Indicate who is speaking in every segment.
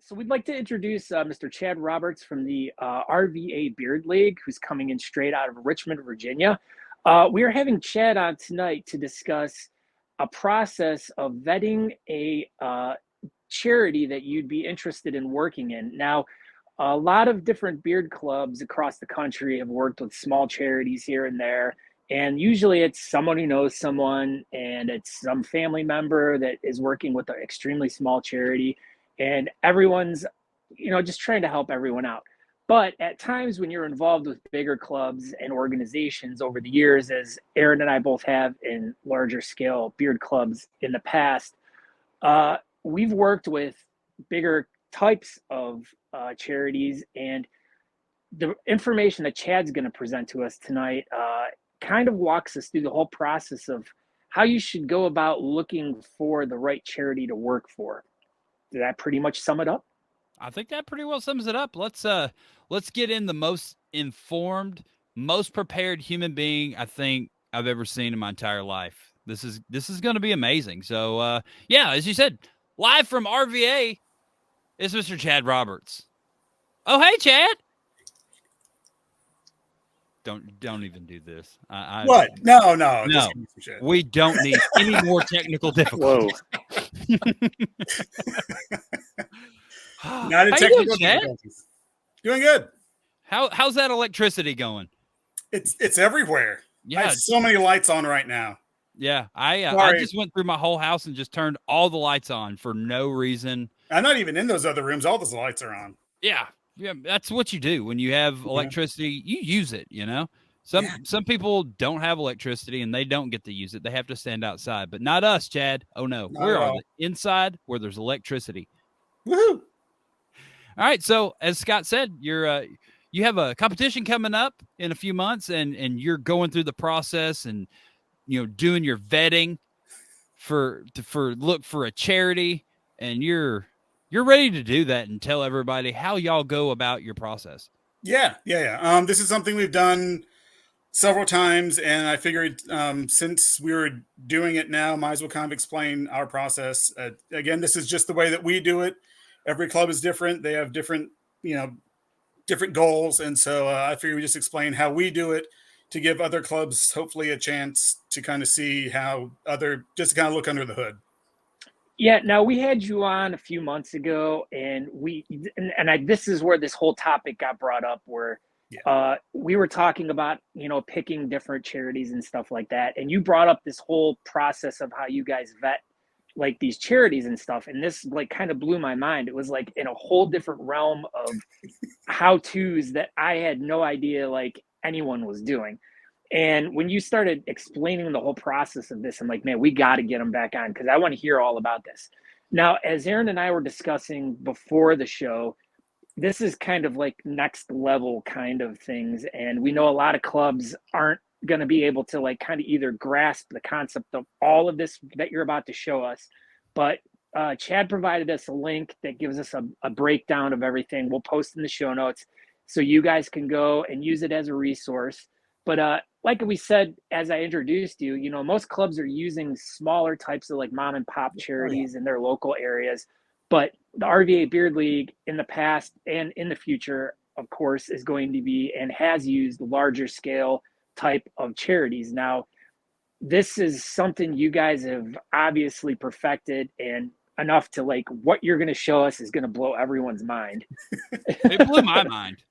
Speaker 1: So we'd like to introduce Mr. Chad Roberts from the RVA Beard League, who's coming in straight out of Richmond, Virginia. We are having Chad on tonight to discuss a process of vetting a charity that you'd be interested in working in. Now, a lot of different beard clubs across the country have worked with small charities here and there. And usually it's someone who knows someone, and it's some family member that is working with an extremely small charity, and everyone's just trying to help everyone out. But at times when you're involved with bigger clubs and organizations over the years, as Aaron and I both have in larger scale beard clubs in the past, we've worked with bigger types of charities, and the information that Chad's going to present to us tonight kind of walks us through the whole process of how you should go about looking for the right charity to work for. Did that pretty much sum it up?
Speaker 2: I think that pretty well sums it up. Let's get in the most informed, most prepared human being I think I've ever seen in my entire life. This is going to be amazing. So yeah, as you said, live from RVA is Mr. Chad Roberts. Oh, hey, Chad. Don't even do this.
Speaker 3: What? No.
Speaker 2: We don't need any more technical difficulties.
Speaker 3: Not a technical difficulties. Doing good.
Speaker 2: How's that electricity going?
Speaker 3: It's everywhere.
Speaker 2: Yeah,
Speaker 3: I have so many lights on right now.
Speaker 2: Yeah, I just went through my whole house and just turned all the lights on for no reason.
Speaker 3: I'm not even in those other rooms. All those lights are on.
Speaker 2: Yeah, that's what you do when you have electricity. You use it. Some people don't have electricity and they don't get to use it. They have to stand outside, but not us, Chad. Oh no, we're on the inside where there's electricity.
Speaker 3: Woohoo!
Speaker 2: All right, so as Scott said, you have a competition coming up in a few months, and you're going through the process and doing your vetting for look for a charity, and you're ready to do that and tell everybody how y'all go about your process.
Speaker 3: Yeah. This is something we've done several times, and I figured since we were doing it now, might as well kind of explain our process. Again, this is just the way that we do it. Every club is different. They have different goals, and so I figured we just explain how we do it to give other clubs hopefully a chance to kind of see just kind of look under the hood.
Speaker 1: Yeah, now we had you on a few months ago, and this is where this whole topic got brought up, where we were talking about picking different charities and stuff like that, and you brought up this whole process of how you guys vet like these charities and stuff, and this like kind of blew my mind. It was like in a whole different realm of how-tos that I had no idea like anyone was doing. And when you started explaining the whole process of this, I'm like, man, we got to get them back on because I want to hear all about this. Now, as Aaron and I were discussing before the show, this is kind of like next level kind of things. And we know a lot of clubs aren't going to be able to like kind of either grasp the concept of all of this that you're about to show us. But Chad provided us a link that gives us a breakdown of everything. We'll post in the show notes so you guys can go and use it as a resource. But like we said, as I introduced you, most clubs are using smaller types of like mom and pop charities in their local areas. But the RVA Beard League in the past and in the future, of course, is going to be and has used larger scale type of charities. Now, this is something you guys have obviously perfected, and enough to like what you're going to show us is going to blow everyone's mind.
Speaker 2: It blew my mind.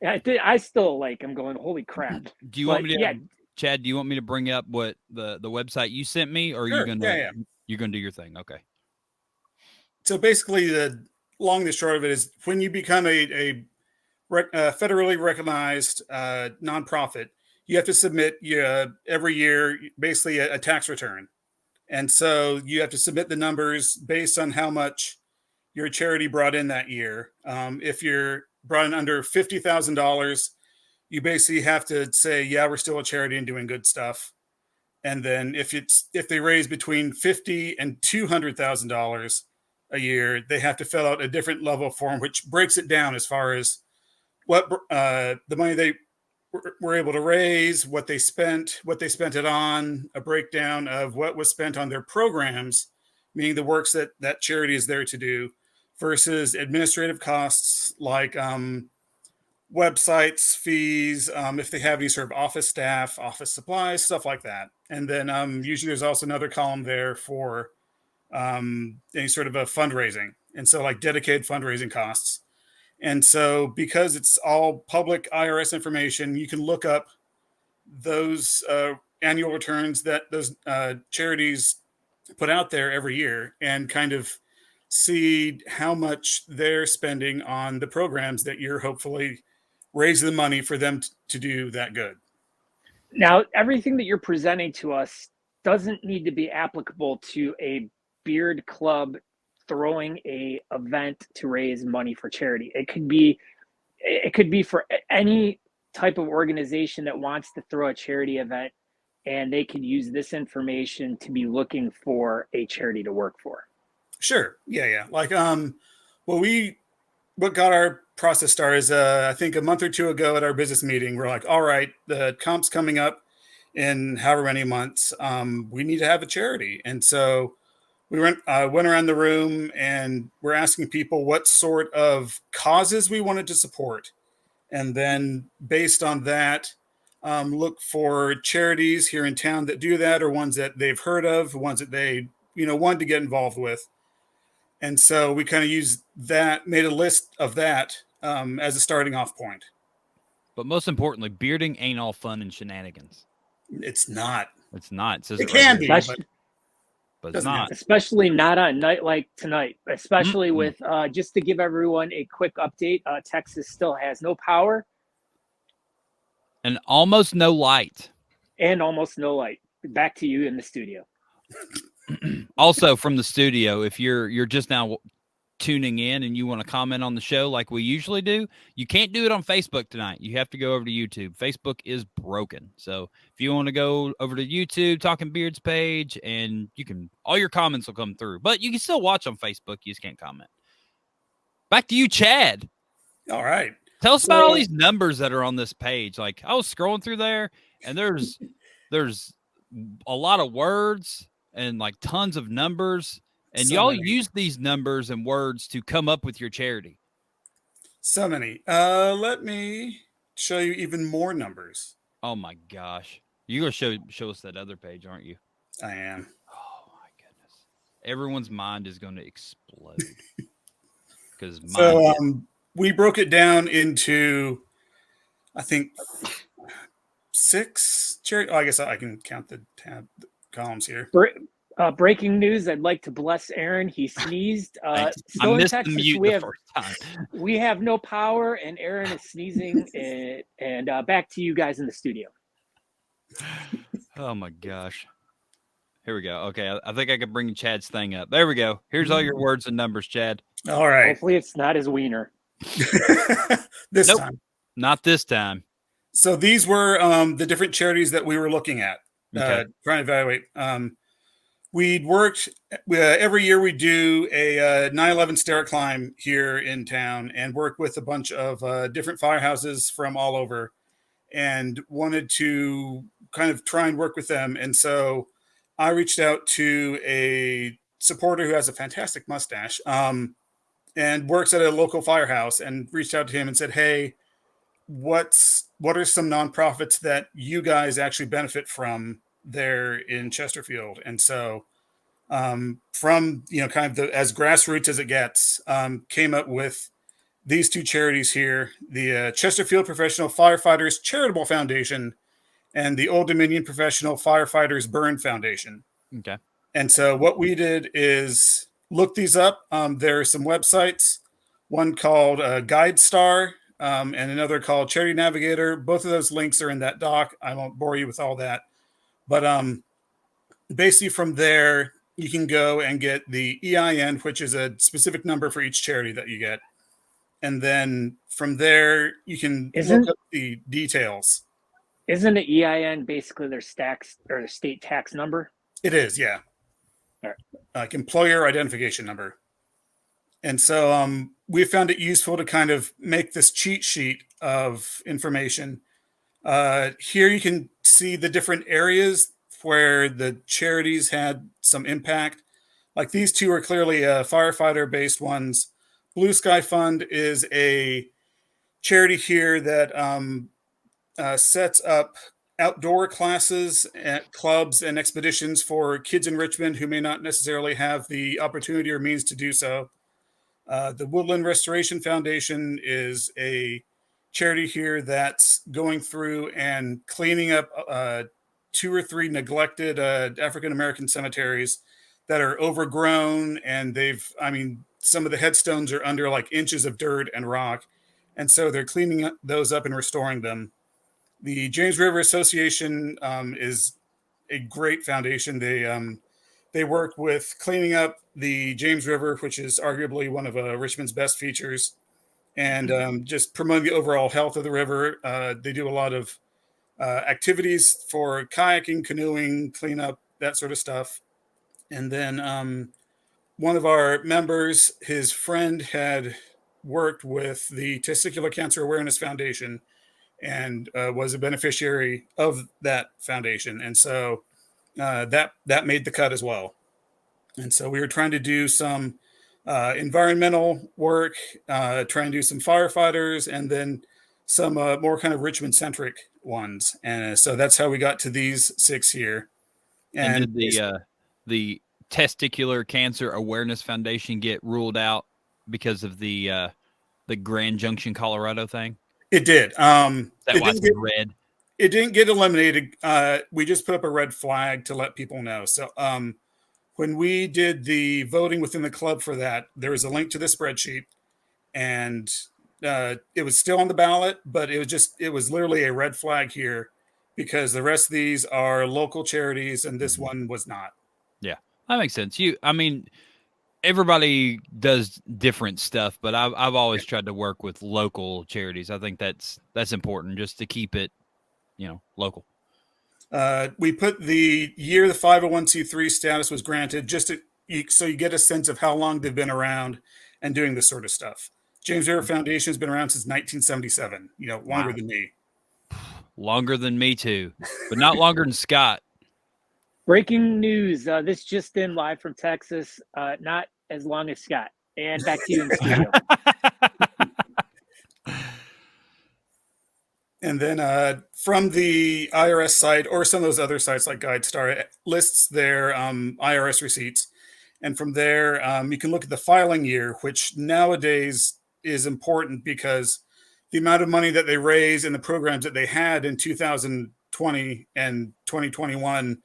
Speaker 1: I still like, I'm going, holy crap.
Speaker 2: Do you want me to, Chad, do you want me to bring up what the website you sent me, or are you going to, you're going to do your thing? Okay.
Speaker 3: So basically the long and short of it is when you become a federally recognized nonprofit, you have to submit every year basically a tax return. And so you have to submit the numbers based on how much your charity brought in that year. If you're brought in under $50,000, you basically have to say, yeah, we're still a charity and doing good stuff. And then if they raise between $50,000 and $200,000 a year, they have to fill out a different level form, which breaks it down as far as what the money they were able to raise, what they spent it on, a breakdown of what was spent on their programs, meaning the works that charity is there to do, versus administrative costs like websites, fees, if they have any sort of office staff, office supplies, stuff like that. And then usually there's also another column there for any sort of a fundraising. And so like dedicated fundraising costs. And so because it's all public IRS information, you can look up those annual returns that those charities put out there every year and kind of see how much they're spending on the programs that you're hopefully raising the money for them to do that good.
Speaker 1: Now, everything that you're presenting to us doesn't need to be applicable to a beard club throwing a event to raise money for charity. It could be for any type of organization that wants to throw a charity event, and they could use this information to be looking for a charity to work for.
Speaker 3: Sure. Yeah. Like what got our process started is I think a month or two ago at our business meeting, we're like, all right, the comp's coming up in however many months. We need to have a charity. And so we went around the room and we're asking people what sort of causes we wanted to support. And then based on that, look for charities here in town that do that, or ones that they've heard of, ones that they, wanted to get involved with. And so we kind of used that, made a list of that as a starting off point.
Speaker 2: But most importantly, bearding ain't all fun and shenanigans.
Speaker 3: It's not.
Speaker 2: It's not. It says
Speaker 3: it can be,
Speaker 2: but it's not.
Speaker 1: Especially not on a night like tonight. Especially with just to give everyone a quick update, Texas still has no power
Speaker 2: and almost no light.
Speaker 1: Back to you in the studio.
Speaker 2: Also from the studio, if you're just now tuning in and you want to comment on the show like we usually do, you can't do it on Facebook tonight. You have to go over to YouTube. Facebook is broken. So if you want to go over to YouTube, Talking Beards page, and all your comments will come through, but you can still watch on Facebook. You just can't comment. Back to you, Chad.
Speaker 3: All right.
Speaker 2: Tell us about all these numbers that are on this page. Like I was scrolling through there and there's a lot of words and like tons of numbers. And y'all use these numbers and words to come up with your charity.
Speaker 3: So many. Let me show you even more numbers.
Speaker 2: Oh my gosh. You're going to show us that other page, aren't you?
Speaker 3: I am.
Speaker 2: Oh my goodness. Everyone's mind is going to explode. Because
Speaker 3: we broke it down into, I think, 6 charity. Oh, I guess I can count the columns here.
Speaker 1: Breaking news, I'd like to bless Aaron. He sneezed.
Speaker 2: I missed the mute the first time.
Speaker 1: We have no power, and Aaron is sneezing. and back to you guys in the studio.
Speaker 2: Oh, my gosh. Here we go. Okay, I think I could bring Chad's thing up. There we go. Here's all your words and numbers, Chad.
Speaker 3: All right.
Speaker 1: Hopefully it's not his wiener.
Speaker 3: This time.
Speaker 2: Not this time.
Speaker 3: So these were the different charities that we were looking at, trying to evaluate. We'd worked every year. We do a 9/11 stair climb here in town and work with a bunch of different firehouses from all over, and wanted to kind of try and work with them. And so I reached out to a supporter who has a fantastic mustache and works at a local firehouse, and reached out to him and said, "Hey, what are some nonprofits that you guys actually benefit from there in Chesterfield?" And so from kind of as grassroots as it gets, came up with these 2 charities here: the Chesterfield Professional Firefighters Charitable Foundation and the Old Dominion Professional Firefighters Burn Foundation.
Speaker 2: Okay.
Speaker 3: And so what we did is look these up. There are some websites, one called GuideStar and another called Charity Navigator. Both of those links are in that doc. I won't bore you with all that. But basically from there, you can go and get the EIN, which is a specific number for each charity that you get. And then from there, you can look up the details.
Speaker 1: Isn't the EIN basically their state tax number?
Speaker 3: It is, yeah.
Speaker 1: All right.
Speaker 3: Like employer identification number. And so we found it useful to kind of make this cheat sheet of information. Here you can see the different areas where the charities had some impact. Like these 2 are clearly firefighter-based ones. Blue Sky Fund is a charity here that sets up outdoor classes at clubs and expeditions for kids in Richmond who may not necessarily have the opportunity or means to do so. The Woodland Restoration Foundation is a charity here that's going through and cleaning up 2 or 3 neglected African American cemeteries that are overgrown, and some of the headstones are under like inches of dirt and rock, and so they're cleaning those up and restoring them. The James River Association is a great foundation. They work with cleaning up the James River, which is arguably one of Richmond's best features, and just promoting the overall health of the river. They do a lot of activities for kayaking, canoeing, cleanup, that sort of stuff. And then one of our members, his friend had worked with the Testicular Cancer Awareness Foundation and was a beneficiary of that foundation. And so that made the cut as well. And so we were trying to do some environmental work, trying to do some firefighters, and then some more kind of Richmond centric ones. And so that's how we got to these 6 here.
Speaker 2: And did the Testicular Cancer Awareness Foundation get ruled out because of the Grand Junction, Colorado thing?
Speaker 3: It did.
Speaker 2: That was red.
Speaker 3: It didn't get eliminated. We just put up a red flag to let people know. So when we did the voting within the club for that, there was a link to the spreadsheet, and it was still on the ballot, but it was literally a red flag here because the rest of these are local charities, and this one was not.
Speaker 2: Yeah, that makes sense. Everybody does different stuff, but I've always tried to work with local charities. I think that's important just to keep it, local.
Speaker 3: We put the year the 501c3 status was granted just so you get a sense of how long they've been around and doing this sort of stuff. James River Foundation has been around since 1977, longer than me.
Speaker 2: Longer than me too, but not longer than Scott.
Speaker 1: Breaking news. This just in live from Texas. Not as long as Scott. And back to you in the studio.
Speaker 3: And then from the IRS site or some of those other sites like GuideStar, it lists their IRS receipts. And from there, you can look at the filing year, which nowadays is important because the amount of money that they raise and the programs that they had in 2020 and 2021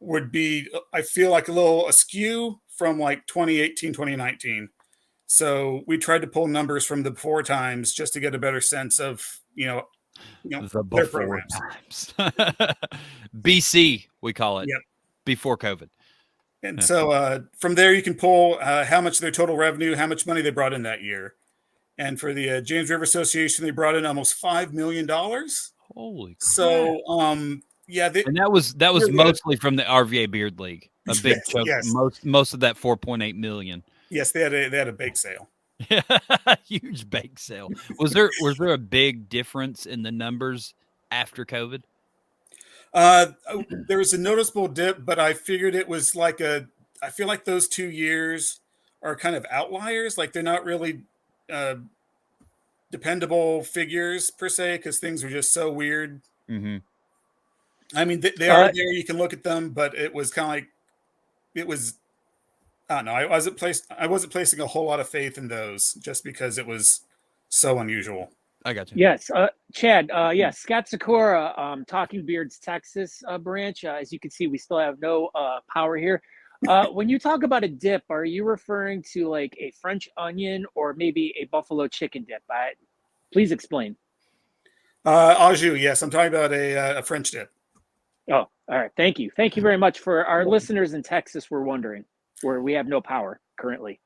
Speaker 3: would be, I feel like, a little askew from like 2018, 2019. So we tried to pull numbers from the before times just to get a better sense of,
Speaker 2: the before times. BC, we call it.
Speaker 3: Yep.
Speaker 2: Before COVID.
Speaker 3: And so from there, you can pull how much their total revenue, how much money they brought in that year. And for the James River Association, they brought in almost $5 million.
Speaker 2: Holy crap.
Speaker 3: So, and
Speaker 2: that was mostly from the RVA Beard League. A big chunk. Yes. Most of that 4.8 million.
Speaker 3: Yes, they had a bake sale.
Speaker 2: Huge bake sale. Was there a big difference in the numbers after COVID?
Speaker 3: There was a noticeable dip, but I figured it was I feel like those 2 years are kind of outliers. Like they're not really dependable figures per se, because things were just so weird.
Speaker 2: Mm-hmm.
Speaker 3: I mean, they are there. You can look at them, but it was kind of like it was. I don't know. I wasn't placing a whole lot of faith in those just because it was so unusual.
Speaker 2: I got you.
Speaker 1: Yes, Chad. Yes, Scott Sikora, Talking Beards, Texas branch. As you can see, we still have no power here. When you talk about a dip, are you referring to like a French onion or maybe a buffalo chicken dip? Please explain.
Speaker 3: Au jus, yes. I'm talking about a French dip.
Speaker 1: Oh, all right. Thank you. Thank you very much. For our listeners in Texas, we're wondering where we have no power currently.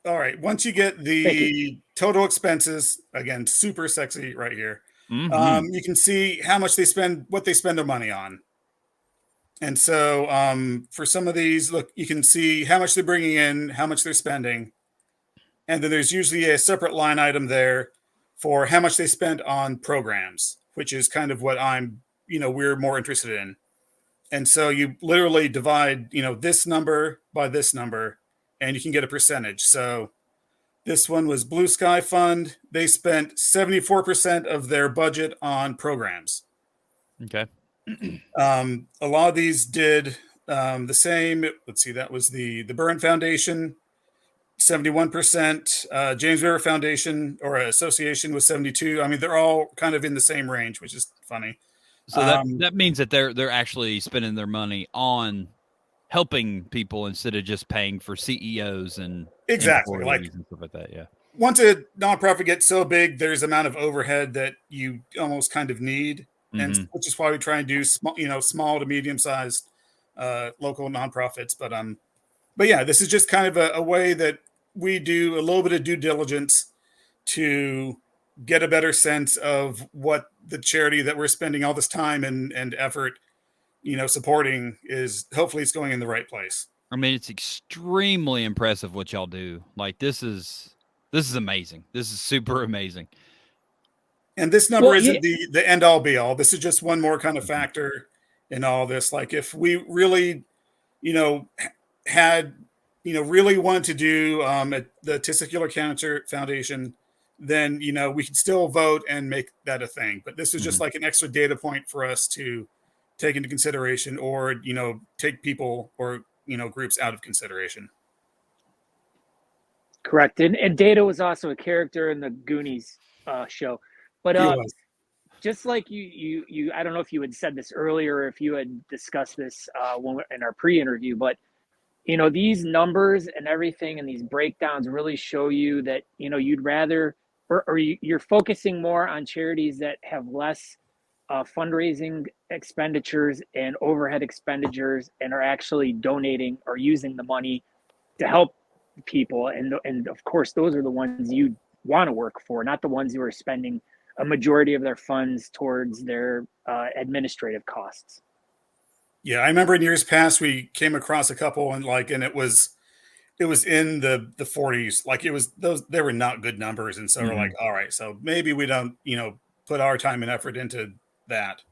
Speaker 3: All right. Once you get the total expenses, again, super sexy right here.
Speaker 2: Mm-hmm.
Speaker 3: You can see how much they spend, what they spend their money on. And so for some of these, look, you can see how much they're bringing in, how much they're spending. And then there's usually a separate line item there for how much they spend on programs, which is kind of what we're more interested in. And so you literally divide, this number by this number, and you can get a percentage. So this one was Blue Sky Fund. They spent 74% of their budget on programs.
Speaker 2: Okay.
Speaker 3: A lot of these did the same. Let's see, that was the Burn Foundation, 71%. James River Foundation or Association was 72. I mean, they're all kind of in the same range, which is funny.
Speaker 2: So that means that they're actually spending their money on helping people instead of just paying for CEOs and
Speaker 3: exactly like
Speaker 2: and stuff like that. Yeah.
Speaker 3: Once a nonprofit gets so big, there's amount of overhead that you almost kind of need, and which is why we try and do small to medium sized local nonprofits. But yeah, this is just kind of a way that we do a little bit of due diligence to get a better sense of what the charity that we're spending all this time and effort, supporting is. Hopefully it's going in the right place.
Speaker 2: I mean, it's extremely impressive what y'all do. Like this is amazing. This is super amazing.
Speaker 3: And this number isn't the end all be all. This is just one more kind of factor in all this. Like if we really, had, really wanted to do at the Testicular Cancer Foundation, then, we could still vote and make that a thing. But this is just like an extra data point for us to take into consideration or, take people or, groups out of consideration.
Speaker 1: Correct. And Data was also a character in the Goonies show. But just like you, I don't know if you had said this earlier or if you had discussed this in our pre-interview, but these numbers and everything and these breakdowns really show you that you'd rather or you're focusing more on charities that have less fundraising expenditures and overhead expenditures and are actually donating or using the money to help people. And of course, those are the ones you want to work for, not the ones who are spending a majority of their funds towards their administrative costs.
Speaker 3: Yeah, I remember in years past we came across a couple and it was in the 40s. Like they were not good numbers, and so we're like, all right, so maybe we don't put our time and effort into that.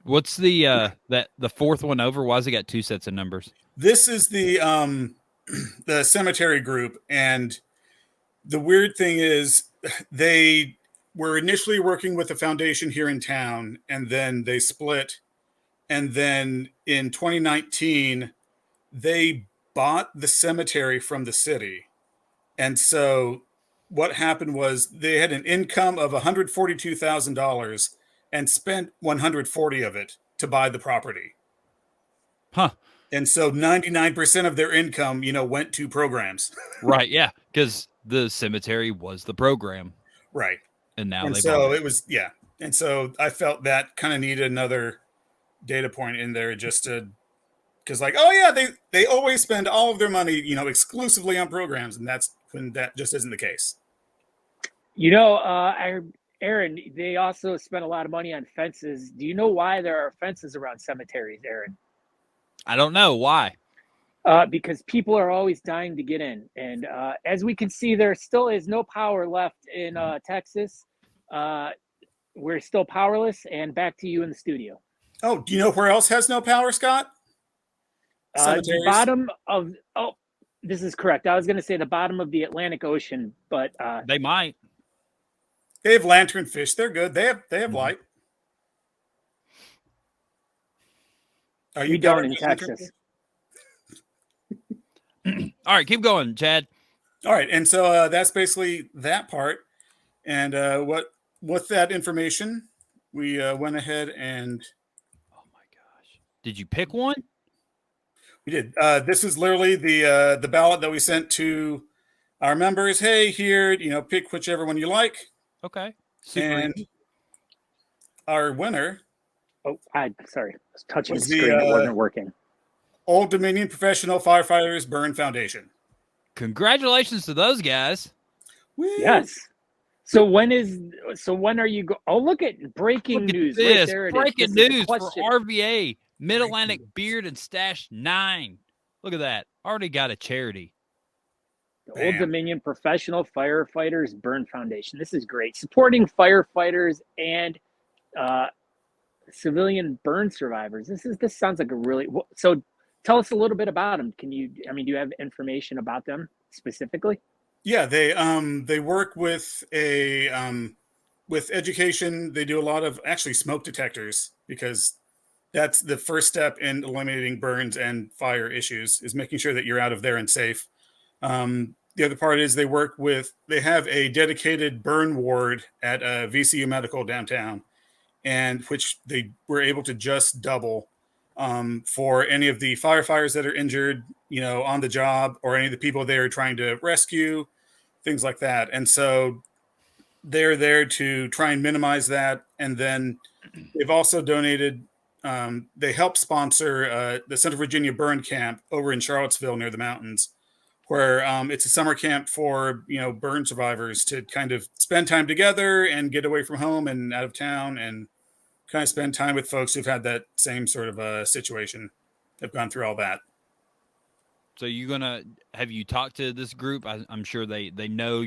Speaker 2: What's the fourth one over? Why has it got two sets of numbers?
Speaker 3: This is the cemetery group, and the weird thing is they were initially working with a foundation here in town, and then they split. And then in 2019, they bought the cemetery from the city. And so what happened was they had an income of $142,000 and spent 140 of it to buy the property.
Speaker 2: Huh.
Speaker 3: And so 99% of their income, went to programs.
Speaker 2: Right. Yeah. Because the cemetery was the program.
Speaker 3: Right.
Speaker 2: And now
Speaker 3: it was, yeah. And so I felt that kind of needed another data point in there just to, because oh yeah, they always spend all of their money, exclusively on programs. And that's when that just isn't the case.
Speaker 1: Aaron, they also spend a lot of money on fences. Do you know why there are fences around cemeteries, Aaron?
Speaker 2: I don't know why.
Speaker 1: Because people are always dying to get in. And as we can see, there still is no power left in Texas. We're still powerless. And back to you in the studio.
Speaker 3: Oh, do you know where else has no power, Scott?
Speaker 1: The bottom of, this is correct. I was going to say the bottom of the Atlantic Ocean, but
Speaker 2: they might.
Speaker 3: They have lanternfish. They're good. They have light.
Speaker 1: We don't in Texas.
Speaker 2: All right, keep going, Chad.
Speaker 3: All right, and so that's basically that part. And with that information, we went ahead and.
Speaker 2: Oh my gosh! Did you pick one?
Speaker 3: We did. This is literally the ballot that we sent to our members. Hey, here, pick whichever one you like.
Speaker 2: Okay.
Speaker 3: Super and easy. Our winner.
Speaker 1: Oh, sorry. I was touching the screen. It wasn't working.
Speaker 3: Old Dominion Professional Firefighters Burn Foundation.
Speaker 2: Congratulations to those guys.
Speaker 3: Woo.
Speaker 1: Yes. So when are you look at breaking news.
Speaker 2: This.
Speaker 1: Right there
Speaker 2: breaking news for RVA Mid-Atlantic Beard and Stash 9. Look at that. Already got a charity.
Speaker 1: The Old Dominion Professional Firefighters Burn Foundation. This is great. Supporting firefighters and civilian burn survivors. This sounds like a really so. Tell us a little bit about them. Do you have information about them specifically?
Speaker 3: Yeah, they work with with education. They do a lot of actually smoke detectors because that's the first step in eliminating burns and fire issues is making sure that you're out of there and safe. The other part is they have a dedicated burn ward at VCU Medical downtown, and which they were able to just double for any of the firefighters that are injured, on the job, or any of the people they are trying to rescue, things like that. And so they're there to try and minimize that. And then they've also donated. They help sponsor the Central Virginia Burn Camp over in Charlottesville near the mountains, where it's a summer camp for burn survivors to kind of spend time together and get away from home and out of town and kind of spend time with folks who've had that same sort of situation, have gone through all that.
Speaker 2: So have you talked to this group? I'm sure they know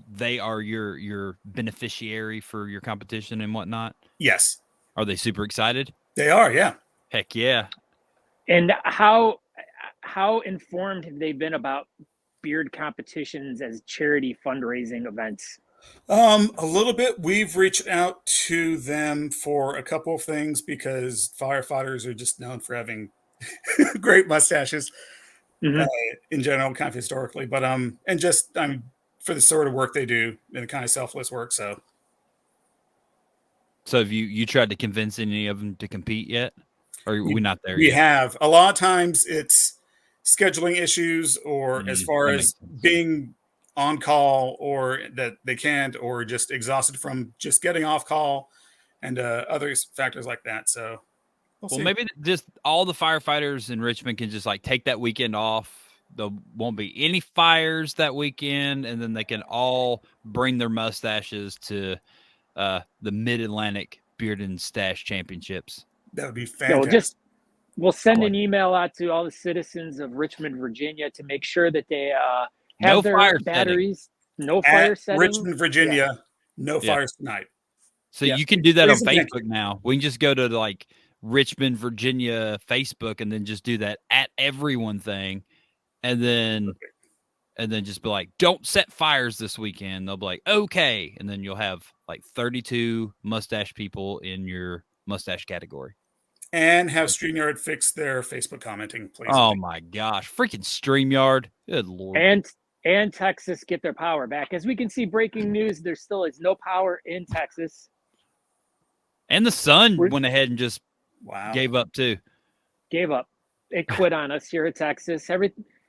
Speaker 2: they are your beneficiary for your competition and whatnot.
Speaker 3: Yes.
Speaker 2: Are they super excited?
Speaker 3: They are. Yeah.
Speaker 2: Heck yeah.
Speaker 1: And how informed have they been about beard competitions as charity fundraising events?
Speaker 3: A little bit. We've reached out to them for a couple of things because firefighters are just known for having great mustaches in general, kind of historically, but and just for the sort of work they do and the kind of selfless work. So
Speaker 2: have you tried to convince any of them to compete yet? Or are we not there yet?
Speaker 3: We have. A lot of times it's scheduling issues, or as far as being on call, or that they can't, or just exhausted from just getting off call, and other factors like that. So
Speaker 2: well, maybe just all the firefighters in Richmond can just take that weekend off. There won't be any fires that weekend, and then they can all bring their mustaches to the Mid-Atlantic Beard and Stash Championships.
Speaker 3: That would be fantastic.
Speaker 1: We'll send an email out to all the citizens of Richmond, Virginia, to make sure that they have their batteries. No fire setting.
Speaker 3: Richmond, Virginia, no fires tonight.
Speaker 2: So you can do that on Facebook now. We can just go to Richmond, Virginia Facebook, and then just do that at everyone thing, and then just be like, "Don't set fires this weekend." They'll be like, "Okay," and then you'll have 32 mustache people in your mustache category.
Speaker 3: And have StreamYard fix their Facebook commenting, please.
Speaker 2: Oh my gosh, freaking StreamYard! Good Lord!
Speaker 1: And Texas get their power back. As we can see, breaking news: there still is no power in Texas.
Speaker 2: And the sun went ahead and just gave up too.
Speaker 1: Gave up. It quit on us here in Texas.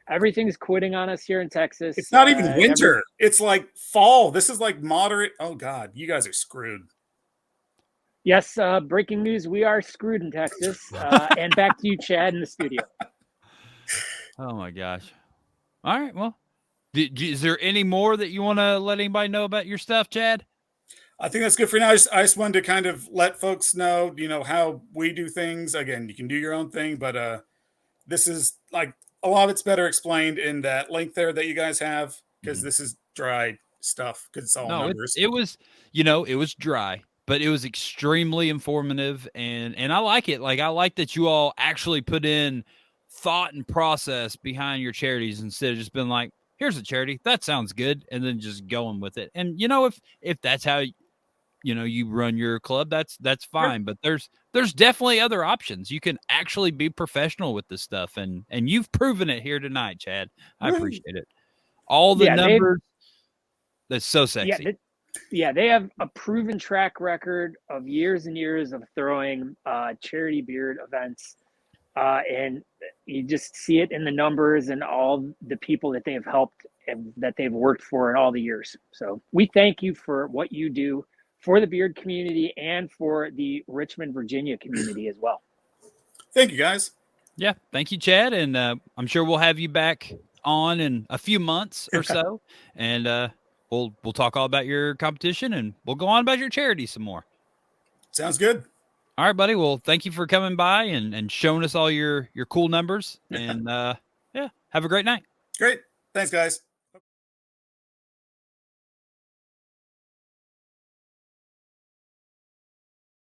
Speaker 1: Everything's quitting on us here in Texas.
Speaker 3: It's not even winter. It's like fall. This is like moderate. Oh God, you guys are screwed.
Speaker 1: Yes, breaking news. We are screwed in Texas. And back to you, Chad, in the studio.
Speaker 2: Oh my gosh. All right. Well, is there any more that you want to let anybody know about your stuff, Chad?
Speaker 3: I think that's good for now. I just wanted to kind of let folks know, how we do things. Again, you can do your own thing, but this is a lot of it's better explained in that link there that you guys have, because this is dry stuff because it's all numbers.
Speaker 2: It was dry, but it was extremely informative, and I like it. I like that you all actually put in thought and process behind your charities instead of just being like, here's a charity, that sounds good, and then just going with it. And if that's how you run your club, that's fine. But there's definitely other options. You can actually be professional with this stuff, and you've proven it here tonight, Chad. I appreciate it. All the numbers. That's so sexy.
Speaker 1: Yeah, they have a proven track record of years and years of throwing charity beard events, and you just see it in the numbers and all the people that they've helped and that they've worked for in all the years. So we thank you for what you do for the beard community and for the Richmond, Virginia community as well.
Speaker 3: Thank you, guys.
Speaker 2: Yeah, thank you, Chad, and I'm sure we'll have you back on in a few months or so, and we'll talk all about your competition, and we'll go on about your charity some more.
Speaker 3: Sounds good.
Speaker 2: All right, buddy. Well, thank you for coming by and showing us all your cool numbers, and have a great night.
Speaker 3: Great. Thanks, guys.